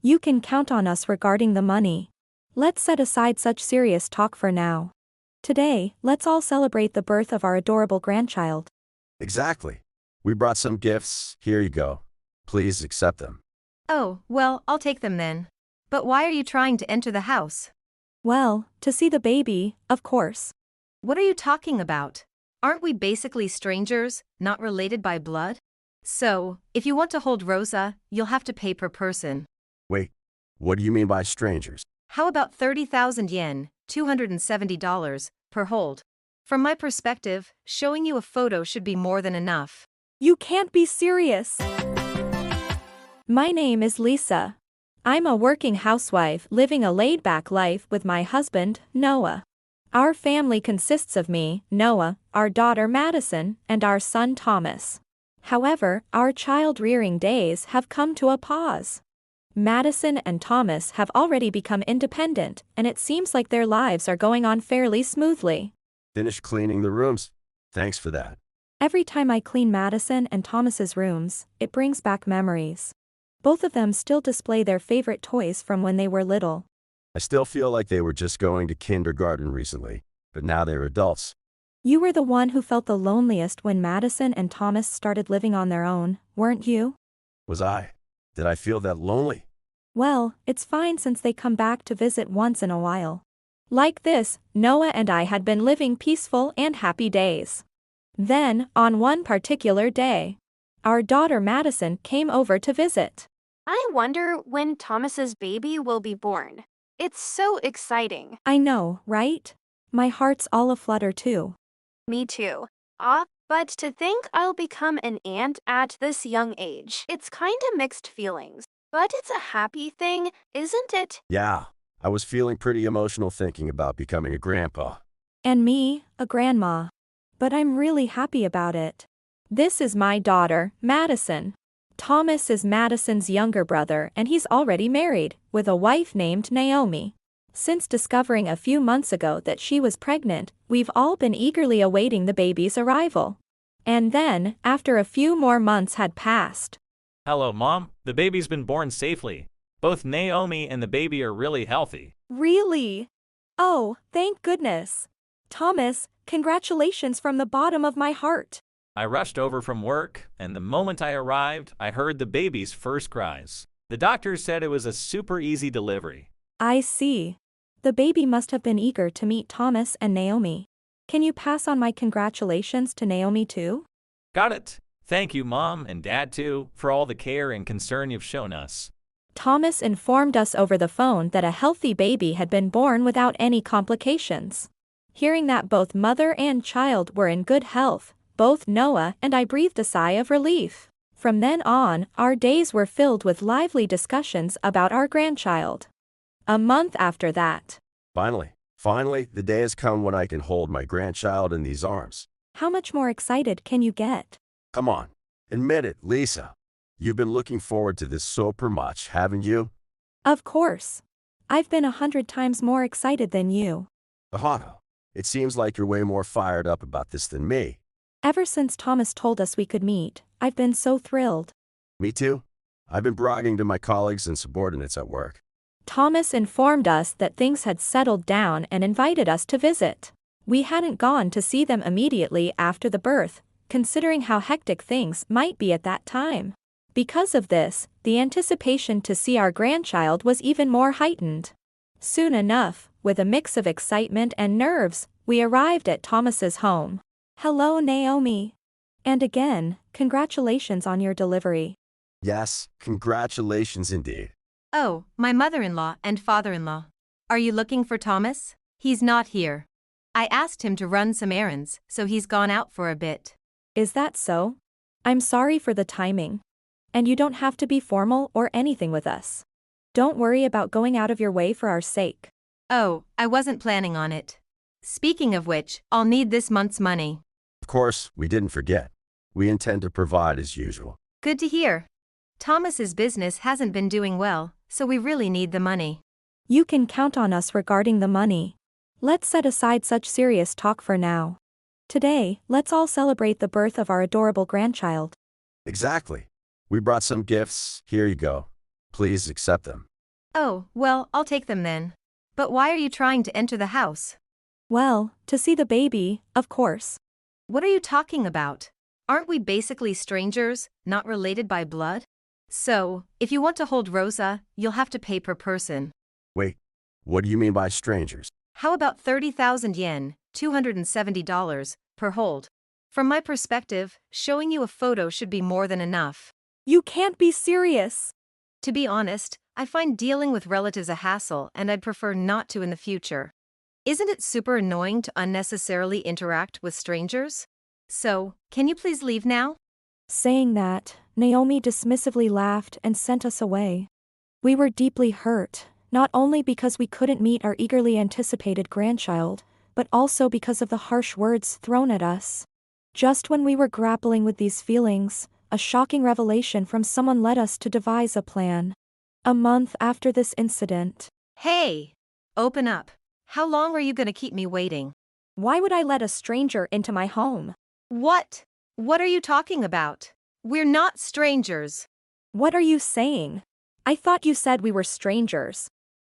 You can count on us regarding the money. Let's set aside such serious talk for now. Today, let's all celebrate the birth of our adorable grandchild. Exactly. We brought some gifts. Here you go. Please accept them. Oh, well, I'll take them then. But why are you trying to enter the house? Well, to see the baby, of course. What are you talking about? Aren't we basically strangers, not related by blood? So, if you want to hold Rosa, you'll have to pay per person. Wait, what do you mean by strangers? How about 30,000 yen, $270, per hold? From my perspective, showing you a photo should be more than enough. You can't be serious. My name is Lisa. I'm a working housewife living a laid-back life with my husband, Noah. Our family consists of me, Noah, our daughter Madison, and our son Thomas. However, our child-rearing days have come to a pause. Madison and Thomas have already become independent, and it seems like their lives are going on fairly smoothly. Finished cleaning the rooms? Thanks for that. Every time I clean Madison and Thomas's rooms, it brings back memories. Both of them still display their favorite toys from when they were little. I still feel like they were just going to kindergarten recently, but now they're adults. You were the one who felt the loneliest when Madison and Thomas started living on their own, weren't you? Was I? Did I feel that lonely? Well, it's fine since they come back to visit once in a while. Like this, Noah and I had been living peaceful and happy days. Then, on one particular day, our daughter Madison came over to visit. I wonder when Thomas's baby will be born. It's so exciting. I know, right? My heart's all aflutter too. Me too. But to think I'll become an aunt at this young age, it's kinda mixed feelings. But it's a happy thing, isn't it? Yeah, I was feeling pretty emotional thinking about becoming a grandpa. And me, a grandma. But I'm really happy about it. This is my daughter, Madison. Thomas is Madison's younger brother and he's already married, with a wife named Naomi. Since discovering a few months ago that she was pregnant, we've all been eagerly awaiting the baby's arrival. And then, after a few more months had passed. Hello, Mom. The baby's been born safely. Both Naomi and the baby are really healthy. Really? Oh, thank goodness. Thomas, congratulations from the bottom of my heart. I rushed over from work, and the moment I arrived, I heard the baby's first cries. The doctor said it was a super easy delivery. I see. The baby must have been eager to meet Thomas and Naomi. Can you pass on my congratulations to Naomi too? Got it. Thank you, Mom and Dad too, for all the care and concern you've shown us. Thomas informed us over the phone that a healthy baby had been born without any complications. Hearing that both mother and child were in good health, both Noah and I breathed a sigh of relief. From then on, our days were filled with lively discussions about our grandchild. A month after that. Finally, the day has come when I can hold my grandchild in these arms. How much more excited can you get? Come on, admit it, Lisa. You've been looking forward to this super much, haven't you? Of course. I've been 100 times more excited than you. Ahana, it seems like you're way more fired up about this than me. Ever since Thomas told us we could meet, I've been so thrilled. Me too. I've been bragging to my colleagues and subordinates at work. Thomas informed us that things had settled down and invited us to visit. We hadn't gone to see them immediately after the birth, considering how hectic things might be at that time. Because of this, the anticipation to see our grandchild was even more heightened. Soon enough, with a mix of excitement and nerves, we arrived at Thomas's home. Hello, Naomi. And again, congratulations on your delivery. Yes, congratulations indeed. Oh, my mother-in-law and father-in-law. Are you looking for Thomas? He's not here. I asked him to run some errands, so he's gone out for a bit. Is that so? I'm sorry for the timing. And you don't have to be formal or anything with us. Don't worry about going out of your way for our sake. Oh, I wasn't planning on it. Speaking of which, I'll need this month's money. Of course, we didn't forget. We intend to provide as usual. Good to hear. Thomas's business hasn't been doing well, so we really need the money. You can count on us regarding the money. Let's set aside such serious talk for now. Today, let's all celebrate the birth of our adorable grandchild. Exactly. We brought some gifts. Here you go. Please accept them. Oh, well, I'll take them then. But why are you trying to enter the house? Well, to see the baby, of course. What are you talking about? Aren't we basically strangers, not related by blood? So, if you want to hold Rosa, you'll have to pay per person. Wait, what do you mean by strangers? How about 30,000 yen, $270, per hold? From my perspective, showing you a photo should be more than enough. You can't be serious. To be honest, I find dealing with relatives a hassle and I'd prefer not to in the future. Isn't it super annoying to unnecessarily interact with strangers? So, can you please leave now? Saying that, Naomi dismissively laughed and sent us away. We were deeply hurt, not only because we couldn't meet our eagerly anticipated grandchild, but also because of the harsh words thrown at us. Just when we were grappling with these feelings, a shocking revelation from someone led us to devise a plan. A month after this incident. Hey! Open up. How long are you gonna keep me waiting? Why would I let a stranger into my home? What? What are you talking about? We're not strangers. What are you saying? I thought you said we were strangers.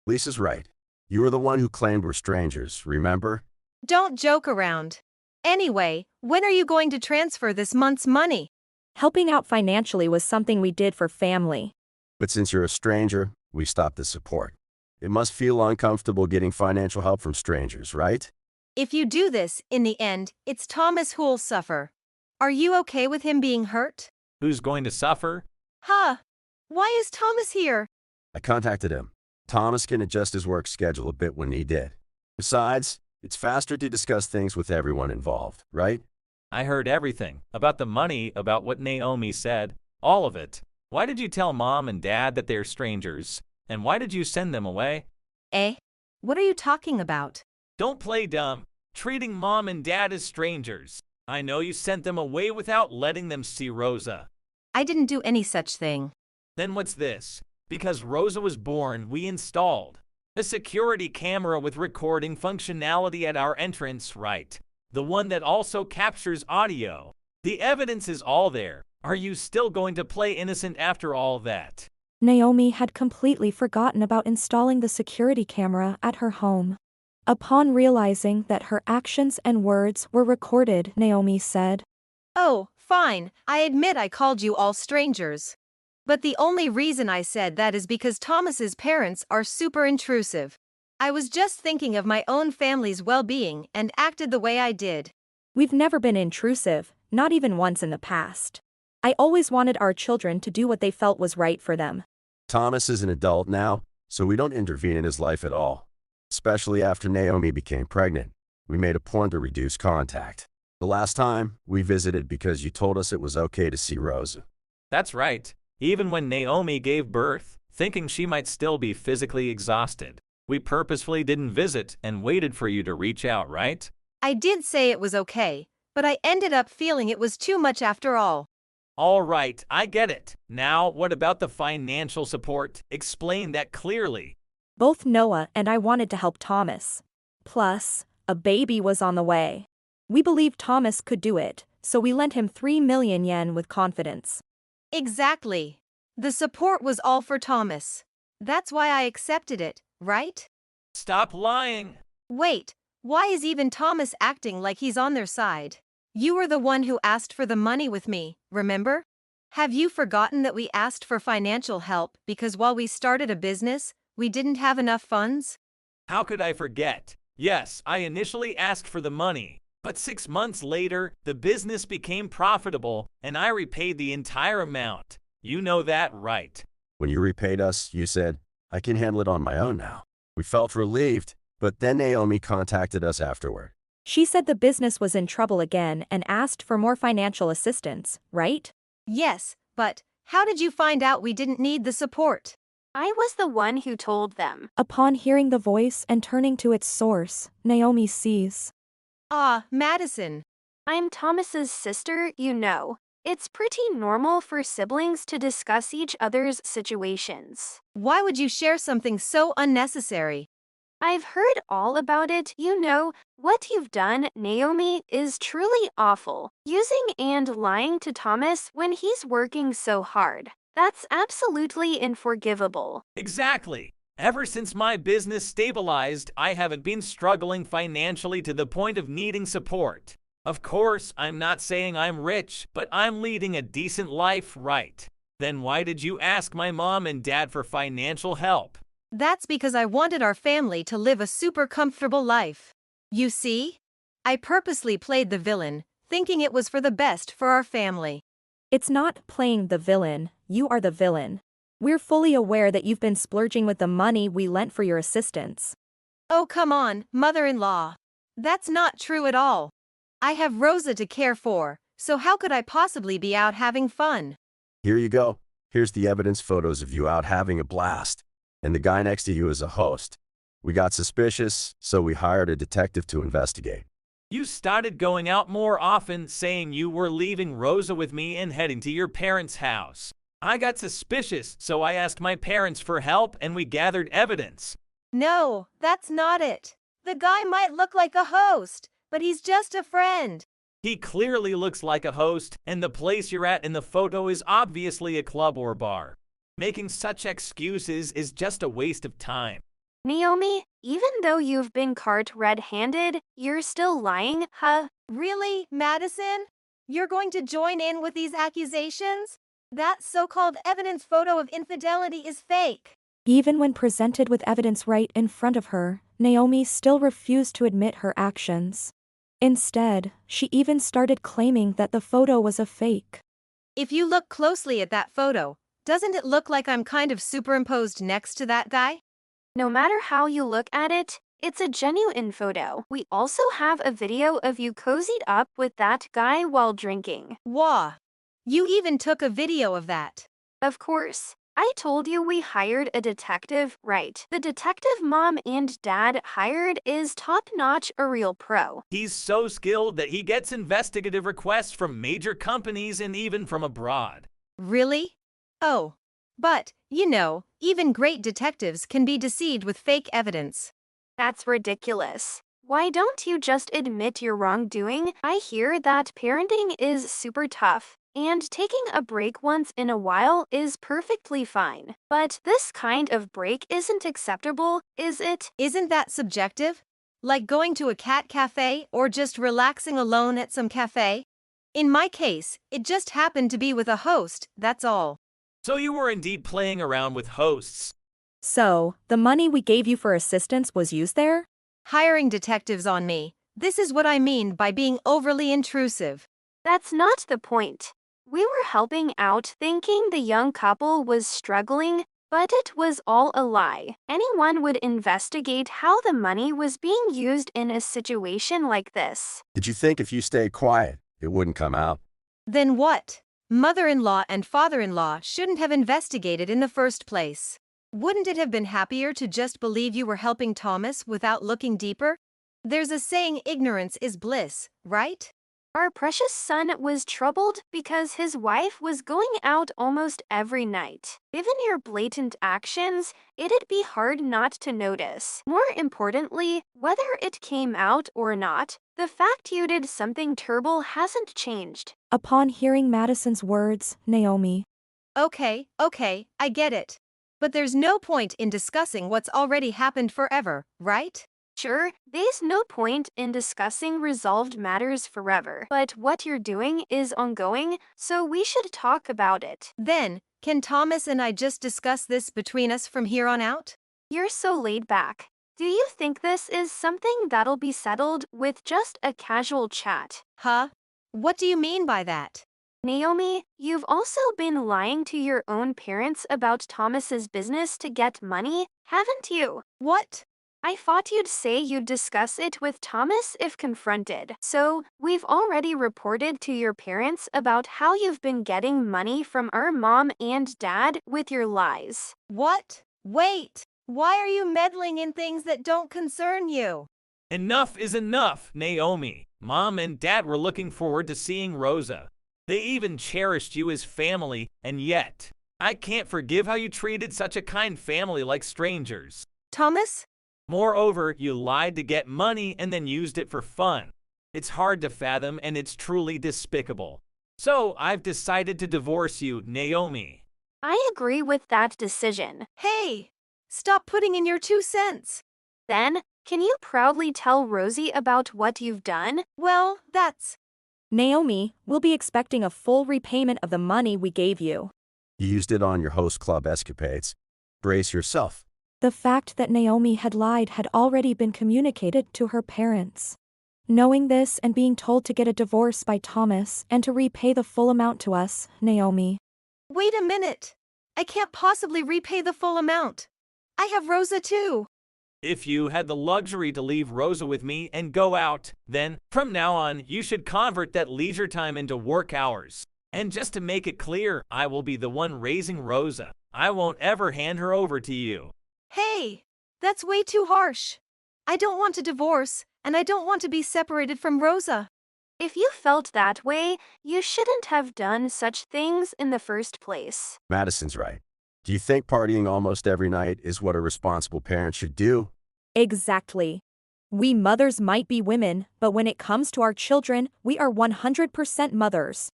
Lisa's right. You were the one who claimed we're strangers, remember? Don't joke around. Anyway, when are you going to transfer this month's money? Helping out financially was something we did for family. But since you're a stranger, we stopped the support. It must feel uncomfortable getting financial help from strangers, right? If you do this, in the end, it's Thomas who'll suffer. Are you okay with him being hurt? Who's going to suffer? Huh? Why is Thomas here? I contacted him. Thomas can adjust his work schedule a bit when needed. Besides, it's faster to discuss things with everyone involved, right? I heard everything. About the money, about what Naomi said. All of it. Why did you tell Mom and Dad that they're strangers? And why did you send them away? Eh? What are you talking about? Don't play dumb. Treating Mom and Dad as strangers. I know you sent them away without letting them see Rosa. I didn't do any such thing. Then what's this? Because Rosa was born, we installed a security camera with recording functionality at our entrance, right? The one that also captures audio. The evidence is all there. Are you still going to play innocent after all that? Naomi had completely forgotten about installing the security camera at her home. Upon realizing that her actions and words were recorded, Naomi said, Oh, fine, I admit I called you all strangers. But the only reason I said that is because Thomas's parents are super intrusive. I was just thinking of my own family's well-being and acted the way I did. We've never been intrusive, not even once in the past. I always wanted our children to do what they felt was right for them. Thomas is an adult now, so we don't intervene in his life at all. Especially after Naomi became pregnant. We made a point to reduce contact. The last time, we visited because you told us it was okay to see Rosa. That's right. Even when Naomi gave birth, thinking she might still be physically exhausted, we purposefully didn't visit and waited for you to reach out, right? I did say it was okay, but I ended up feeling it was too much after all. All right, I get it. Now, what about the financial support? Explain that clearly. Both Noah and I wanted to help Thomas. Plus, a baby was on the way. We believed Thomas could do it, so we lent him 3 million yen with confidence. Exactly. The support was all for Thomas. That's why I accepted it, right? Stop lying. Wait, why is even Thomas acting like he's on their side? You were the one who asked for the money with me, remember? Have you forgotten that we asked for financial help because while we started a business, we didn't have enough funds? How could I forget? Yes, I initially asked for the money, but 6 months later, the business became profitable and I repaid the entire amount. You know that, right? When you repaid us, you said, I can handle it on my own now. We felt relieved, but then Naomi contacted us afterward. She said the business was in trouble again and asked for more financial assistance, right? Yes, but how did you find out we didn't need the support? I was the one who told them. Upon hearing the voice and turning to its source, Naomi sees. Ah, Madison. I'm Thomas's sister, you know. It's pretty normal for siblings to discuss each other's situations. Why would you share something so unnecessary? I've heard all about it, you know. What you've done, Naomi, is truly awful. Using and lying to Thomas when he's working so hard. That's absolutely unforgivable. Exactly. Ever since my business stabilized, I haven't been struggling financially to the point of needing support. Of course, I'm not saying I'm rich, but I'm leading a decent life, right? Then why did you ask my mom and dad for financial help? That's because I wanted our family to live a super comfortable life. You see? I purposely played the villain, thinking it was for the best for our family. It's not playing the villain, you are the villain. We're fully aware that you've been splurging with the money we lent for your assistance. Oh, come on, mother-in-law. That's not true at all. I have Rosa to care for, so how could I possibly be out having fun? Here you go. Here's the evidence photos of you out having a blast. And the guy next to you is a host. We got suspicious, so we hired a detective to investigate. You started going out more often, saying you were leaving Rosa with me and heading to your parents' house. I got suspicious, so I asked my parents for help and we gathered evidence. No, that's not it. The guy might look like a host, but he's just a friend. He clearly looks like a host, and the place you're at in the photo is obviously a club or bar. Making such excuses is just a waste of time. Naomi, even though you've been caught red-handed, you're still lying, huh? Really, Madison? You're going to join in with these accusations? That so-called evidence photo of infidelity is fake. Even when presented with evidence right in front of her, Naomi still refused to admit her actions. Instead, she even started claiming that the photo was a fake. If you look closely at that photo, doesn't it look like I'm kind of superimposed next to that guy? No matter how you look at it, it's a genuine photo. We also have a video of you cozied up with that guy while drinking. Wah. You even took a video of that. Of course. I told you we hired a detective, right? The detective mom and dad hired is top-notch, a real pro. He's so skilled that he gets investigative requests from major companies and even from abroad. Really? Oh. But, you know, even great detectives can be deceived with fake evidence. That's ridiculous. Why don't you just admit your wrongdoing? I hear that parenting is super tough, and taking a break once in a while is perfectly fine. But this kind of break isn't acceptable, is it? Isn't that subjective? Like going to a cat cafe or just relaxing alone at some cafe? In my case, it just happened to be with a host, that's all. So you were indeed playing around with hosts. So, the money we gave you for assistance was used there? Hiring detectives on me. This is what I mean by being overly intrusive. That's not the point. We were helping out thinking the young couple was struggling, but it was all a lie. Anyone would investigate how the money was being used in a situation like this. Did you think if you stayed quiet, it wouldn't come out? Then what? Mother-in-law and father-in-law shouldn't have investigated in the first place. Wouldn't it have been happier to just believe you were helping Thomas without looking deeper? There's a saying, ignorance is bliss, right? Our precious son was troubled because his wife was going out almost every night. Given your blatant actions, it'd be hard not to notice. More importantly, whether it came out or not, the fact you did something terrible hasn't changed. Upon hearing Madison's words, Naomi. Okay, I get it. But there's no point in discussing what's already happened forever, right? Sure, there's no point in discussing resolved matters forever, but what you're doing is ongoing, so we should talk about it. Then, can Thomas and I just discuss this between us from here on out? You're so laid back. Do you think this is something that'll be settled with just a casual chat? Huh? What do you mean by that? Naomi, you've also been lying to your own parents about Thomas's business to get money, haven't you? What? I thought you'd say you'd discuss it with Thomas if confronted. So, we've already reported to your parents about how you've been getting money from our mom and dad with your lies. What? Wait! Why are you meddling in things that don't concern you? Enough is enough, Naomi. Mom and Dad were looking forward to seeing Rosa. They even cherished you as family, and yet, I can't forgive how you treated such a kind family like strangers. Thomas? Moreover, you lied to get money and then used it for fun. It's hard to fathom and it's truly despicable. So, I've decided to divorce you, Naomi. I agree with that decision. Hey, stop putting in your 2 cents. Then, can you proudly tell Rosie about what you've done? Well, that's... Naomi, we'll be expecting a full repayment of the money we gave you. You used it on your host club escapades. Brace yourself. The fact that Naomi had lied had already been communicated to her parents. Knowing this and being told to get a divorce by Thomas and to repay the full amount to us, Naomi. Wait a minute. I can't possibly repay the full amount. I have Rosa too. If you had the luxury to leave Rosa with me and go out, then, from now on, you should convert that leisure time into work hours. And just to make it clear, I will be the one raising Rosa. I won't ever hand her over to you. Hey, that's way too harsh. I don't want a divorce, and I don't want to be separated from Rosa. If you felt that way, you shouldn't have done such things in the first place. Madison's right. Do you think partying almost every night is what a responsible parent should do? Exactly. We mothers might be women, but when it comes to our children, we are 100% mothers.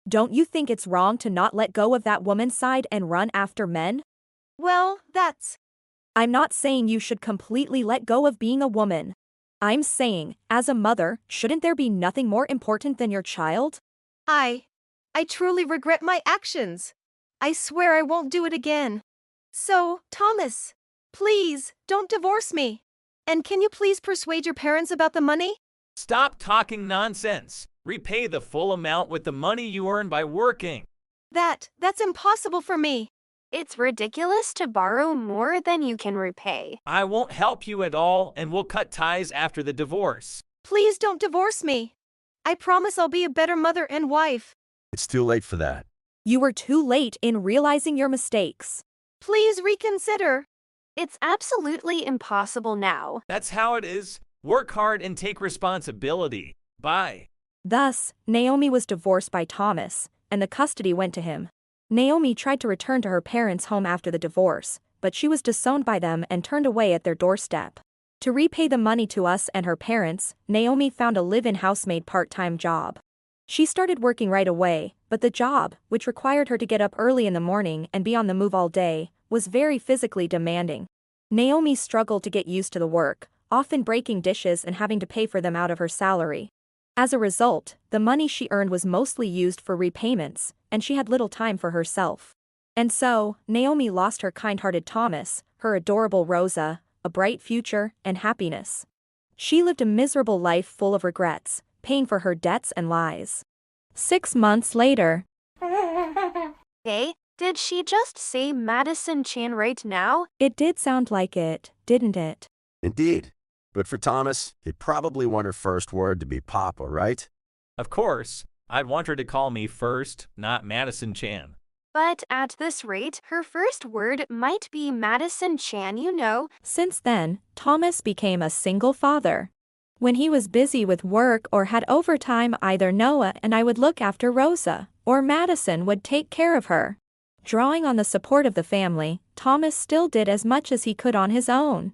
Don't you think it's wrong to not let go of that woman's side and run after men? Well, that's... I'm not saying you should completely let go of being a woman. I'm saying, as a mother, shouldn't there be nothing more important than your child? I truly regret my actions. I swear I won't do it again. So, Thomas, please, don't divorce me. And can you please persuade your parents about the money? Stop talking nonsense. Repay the full amount with the money you earn by working. That's impossible for me. It's ridiculous to borrow more than you can repay. I won't help you at all and we'll cut ties after the divorce. Please don't divorce me. I promise I'll be a better mother and wife. It's too late for that. You were too late in realizing your mistakes. Please reconsider. It's absolutely impossible now. That's how it is. Work hard and take responsibility. Bye. Thus, Naomi was divorced by Thomas, and the custody went to him. Naomi tried to return to her parents' home after the divorce, but she was disowned by them and turned away at their doorstep. To repay the money to us and her parents, Naomi found a live-in housemaid part-time job. She started working right away, but the job, which required her to get up early in the morning and be on the move all day, was very physically demanding. Naomi struggled to get used to the work, often breaking dishes and having to pay for them out of her salary. As a result, the money she earned was mostly used for repayments, and she had little time for herself. And so, Naomi lost her kind-hearted Thomas, her adorable Rosa, a bright future, and happiness. She lived a miserable life full of regrets, paying for her debts and lies. 6 months later. Hey, did she just say Madison Chan right now? It did sound like it, didn't it? Indeed. But for Thomas, he'd probably want her first word to be Papa, right? Of course, I'd want her to call me first, not Madison Chan. But at this rate, her first word might be Madison Chan, you know. Since then, Thomas became a single father. When he was busy with work or had overtime, either Noah and I would look after Rosa, or Madison would take care of her. Drawing on the support of the family, Thomas still did as much as he could on his own.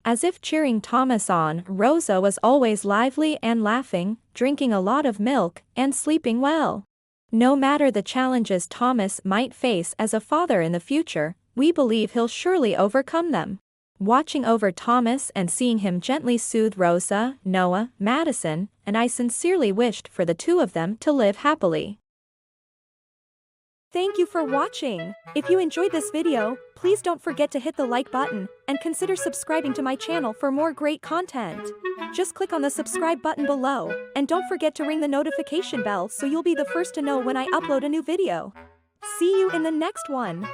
As if cheering Thomas on, Rosa was always lively and laughing, drinking a lot of milk, and sleeping well. No matter the challenges Thomas might face as a father in the future, we believe he'll surely overcome them. Watching over Thomas and seeing him gently soothe Rosa, Noah, Madison, and I sincerely wished for the two of them to live happily. Thank you for watching. If you enjoyed this video, please don't forget to hit the like button and consider subscribing to my channel for more great content. Just click on the subscribe button below, and don't forget to ring the notification bell so you'll be the first to know when I upload a new video. See you in the next one.